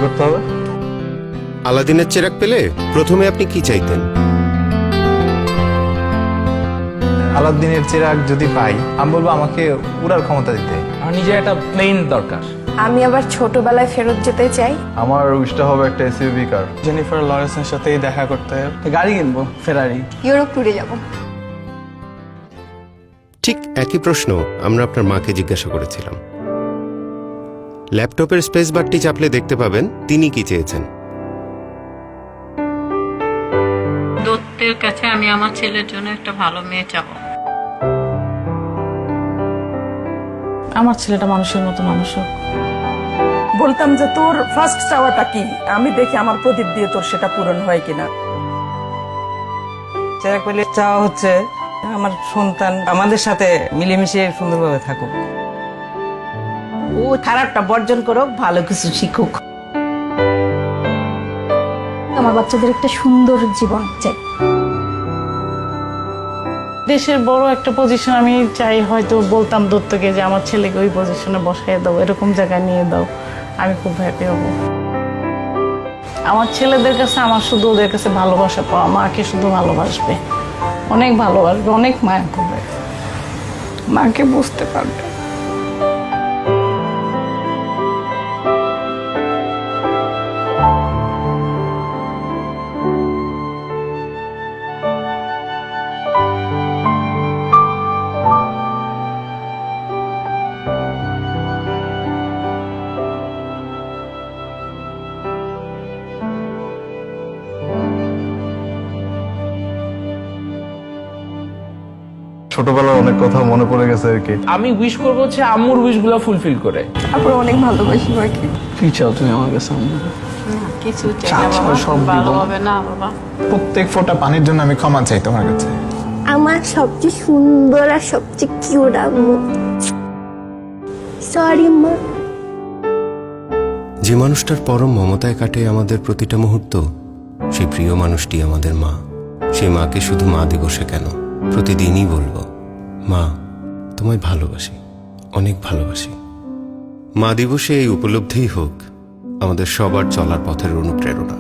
করতে হবে? আলাদিনের চেরাগ পেলে প্রথমে আপনি কি চাইতেন? আলাদিনের চিরাগ যদি পাই, আমি বলবো আমাকে উড়ার ক্ষমতা দিতে। আমার নিজের একটা প্লেন দরকার। আমি আবার ছোটবেলায় ফেরত যেতে চাই। আমার উইশটা হবে একটা এসইউভি কার। জেনিফার লরেন্সের সাথেই দেখা করতে গাড়ি কিনবো, ফেরারি। ইউরোপ ট্যুরে যাব। ঠিক একই প্রশ্ন আমরা আপনার মাকে জিজ্ঞাসা করেছিলাম। ল্যাপটপের স্পেস বারটি চাপলে দেখতে পাবেন তিনি কি চেয়েছেন। দত্তের কাছে আমি আমার ছেলের জন্য একটা ভালো মেয়ে চাবো। আমার ছেলেটা মানুষের মতো মানুষ হোক। বলতাম যে তোর ফার্স্ট চাওয়াটা কি, আমি দেখি আমার প্রদীপ দিয়ে তোর সেটা পূরণ হয় কিনা। চেরাগ পেলে চাওয়া হচ্ছে আমার সন্তান আমাদের সাথে মিলেমিশে সুন্দরভাবে থাকুক। ও খারাপটা বর্জন করুক, ভালো কিছু শিখুক। আমার বাচ্চাদের একটা সুন্দর জীবন চাই। দেশের বড় একটা পজিশন আমি চাই, হয়তো বলতাম দত্তকে যে আমার ছেলেকে ওই পজিশনে বসাই দাও, এরকম জায়গায় নিয়ে দাও, আমি খুব হ্যাপি হব। আমার ছেলেদের কাছে আমার শুধু ওদের কাছে ভালোবাসা পাওয়া, মাকে শুধু ভালোবাসবে, অনেক ভালোবাসবে, অনেক মায়া করবে, মাকে বুঝতে পারবে। ছোটবেলার অনেক কথা মনে পড়ে গেছে আর কি। আমি উইশ করবো হচ্ছে আম্মুর উইশ গুলো ফুলফিল করে। তারপর অনেক ভালোবাসি মাকে। কি চাও তুমি আমার কাছে? কিছু চাই না বাবা, সব দিব। ভালো হবে না বাবা। প্রত্যেক ফোঁটা পানির জন্য আমি ক্ষমা চাই তোমার কাছে। আমার সবচেয়ে সুন্দর আর সবচেয়ে কিউট আম্মু। সরি মা। যে মানুষটার পরম মমতায় কাটে আমাদের প্রতিটা মুহূর্ত, সেই প্রিয় মানুষটি আমাদের মা। সেই মাকে শুধু মা দিবসে কেন, প্রতিদিনই বলবো, মা তোমায় ভালোবাসি, অনেক ভালোবাসি। মা দিবসে এই উপলব্ধিই হোক আমাদের সবার চলার পথের অনুপ্রেরণা।